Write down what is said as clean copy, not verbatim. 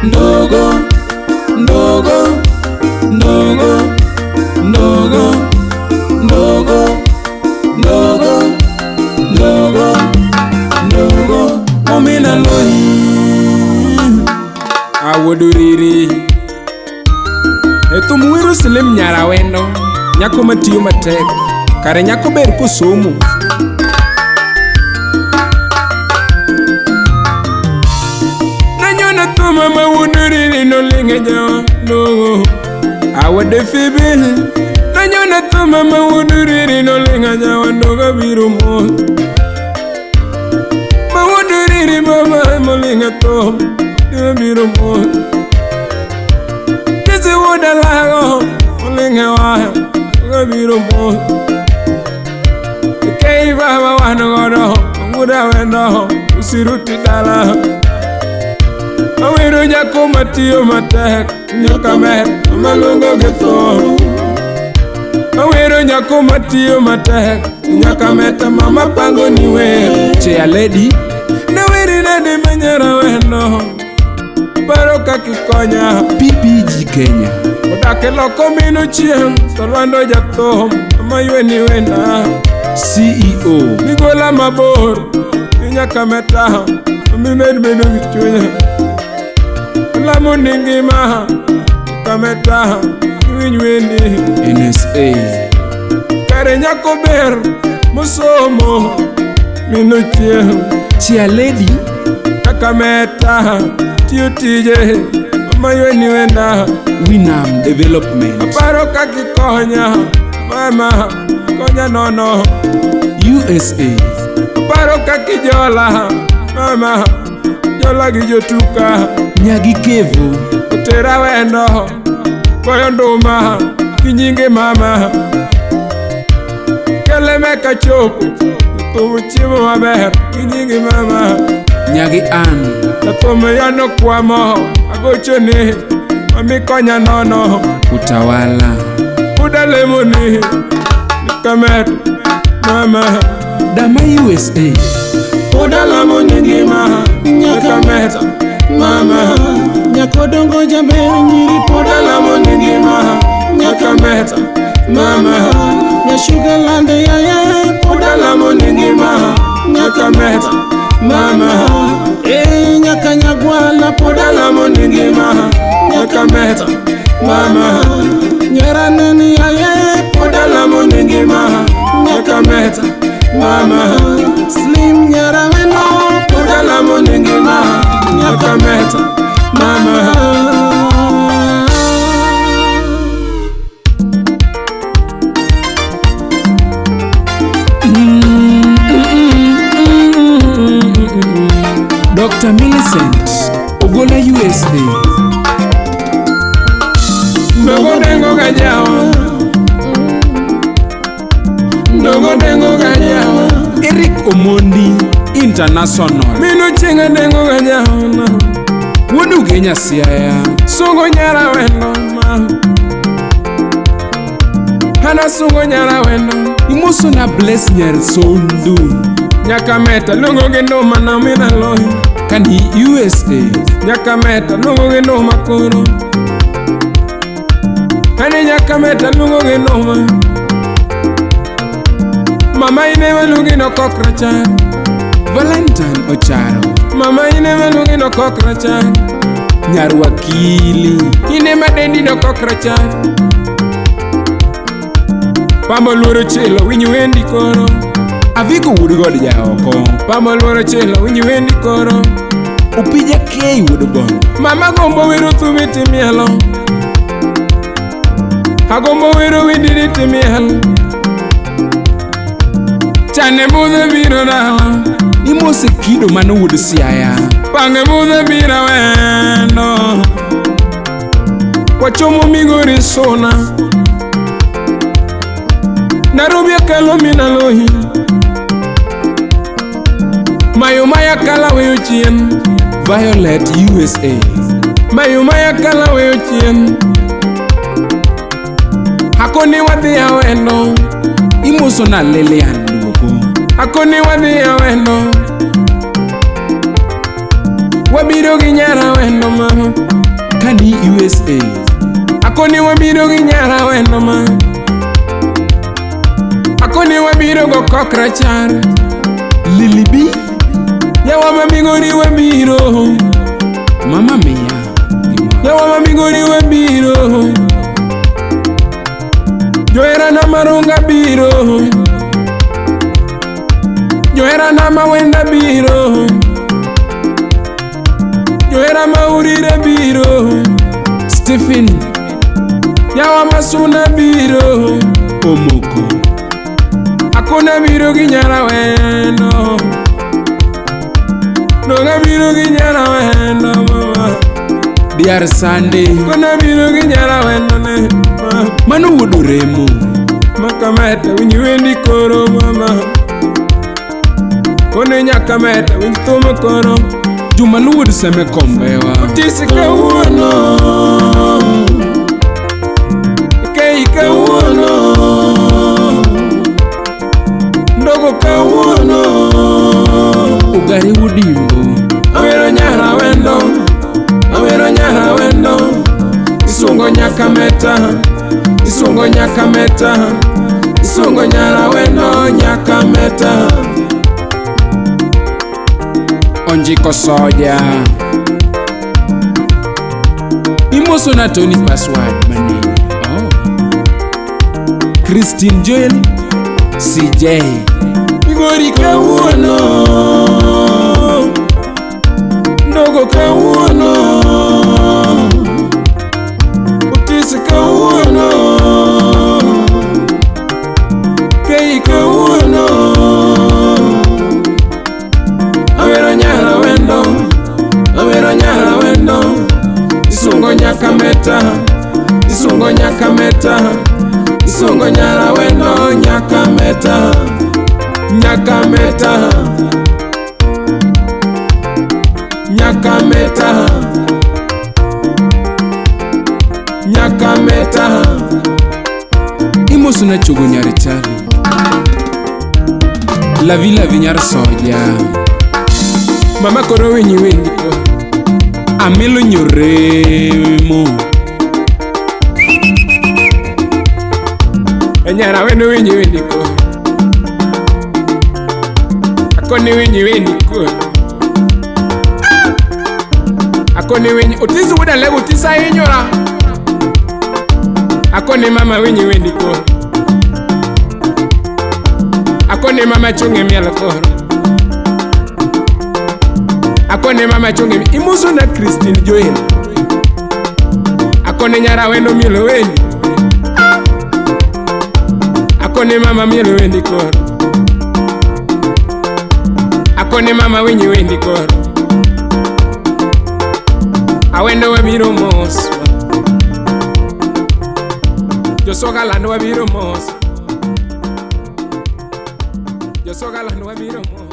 Ndogoo, Ndogoo, Ndogoo, Ndogoo, Ndogoo, Ndogoo, Ndogoo, Ndogoo, Omina lohi Awoduriri Etumuiru silim Nyar Awendo Nyako matiyo matek Kare nyako ber kosomo Nanyona tuma mawoduriri no linge jawa Ndogoo Awade fibil Nanyona tuma mawoduriri no linge jawa Ndogoo biro mo Mawoduriri mama molinga tom Biro mo Kisi woda lago Molinga wahe Biro mo Kei baba wano godo Muda wendo Usiruti dala Awendo nyako matiyo matek Nyoka met Malungo geto Awendo nyako matiyo matek Nyoka met mama pango niwe Chea lady Na wiri nade manyara wendo Paro kakikonya PPG Kenya Odake loko mino chieng Tolwando jatom Amaywe ni wenda CEO Nigola mabor Nyaka meta Mimed meno vichunya Lamo ningima Kameta Winywendi NSA Kare nyako ber Musomo Mino chieng Chia lady Kakameta Tiyo tije Amaywe ni wenda Winam Development Aparo kakikonya Mama Konya nono USA Aparo kakijola Mama Jola gijotuka Nyagi kevu Utera wendo Koyo nduma Kinyinge mama Keleme kachopo Tumu chimo maber Kinyinge mama Nyagi an Natume yano kwa mo Agocho ni Mami konya nono Utawala Udale muni Nikamet Mama Dama USA Udala muni ngima Nikamet Mama Nyakodongo jambe nyiri Udala muni ngima Nikamet Mama Nyashugalande ya ye Udala muni ngima Nikamet Mama Nyakanyagwala Podala muni ngima Nyakameta Mama Nyaranani ya ye Podala muni ngima Nyakameta Mama Slim Nyaraweno Podala muni ngima Nyakameta Mama Dr. Millicent Ogola USA Ndogoo dengo gajawa Ndogoo dengo gajawa Eric Omondi International Mino chinga dengo gajawa Wudu Kenya siaya Sungo Nyar Awendo Hana sungo Nyar Awendo Imuso na bless Nyar Sondu Nyaka meta lungo gendo mana mina lohi Kani USA Nyaka meta lungo gendo makoro Kani nyaka meta lungo gendo ma Mama inema lungi no kokrachan Valentine Ocharo Mama inema lungi no kokrachan Nyar wakili Inema dendi no kokrachan Pamo luoro chelo winyu wendi koro Aviko wudu god ya oko Pamo luoro chelo winyu wendi koro Upija kei wudu bon Mama gombo wiru thumiti mielo Hagombo wiru windiriti mielo Chane mudhe biro dawa Imose kido mano wudu siaya Pange mudhe biro wendo Wachomo migori sona Nairobi akalo mina lohi Mayumaya kala weyo chien Violet USA Mayumaya kala weyo chien Hakoni wadhi Awendo Imuso na Lilian Ndogoo Hakoni wadhi Awendo wabiro gi Nyar Awendo mama kani USA. Akoni wabiro gi Nyar Awendo mama. Akoni wabiro go Kokrachar Lilibi. Yawa mamigori wabiro mama mia. Yawa mamigori wabiro. Joera na marunga biro. Joera na mawenda biro. Joera maurire biro. Stephen Yawa masuna biro. Omoko Akona biro gi Nyar Awendo. Noga biro gi Nyar Awendo mama. Dear Sunday Kona biro gi Nyar Awendo ne Manu wudu remo Makameta winyi wendi koro mama. Kone nyakameta winyi tumo koro. Juma luwud seme kombewa. Utisi kawuono Kei kawuono Ndogoo kawuono Ugari wudimbo. Awero Nyar Awendo. Awero Nyar Awendo. Isungo nyakameta. Isungo nyakameta. Isungo Nyar Awendo nyakameta. Onjiko soja. Imoso na Tony password manini. Oh. Christine Joel CJ. Igori kawuono. Ndogoo kawuono. Utisi kawuono. Kei kawuono. Awero Nyar Awendo. Awero Nyar Awendo. Isungo nyakameta. Isungo nyakameta. Isungo Nyar Awendo nyakameta. Nyakameta. Nyakameta. Nyakameta. Imoso na chogo Nyar Chari. La villa Nyar soja. Mama koro winyi wendi ko. Amelo nyoremo. Nyar Awendo winyi wendi ko. Akoni winyi wendi ko. Akoni winyi utisi wuda lego utisa inyora. Akoni mama winyi wendi ko. Akoni mama chunge miel koro. Akoni mama chunge imuso na Christine Joel. Akoni Nyar Awendo mielo wendi. Akoni mama mielo wendi koro. Akoni mama winyi wendi koro. Awendo wabiro mos. Josoga lando wabiro mos. Josoga lando wabiro mos.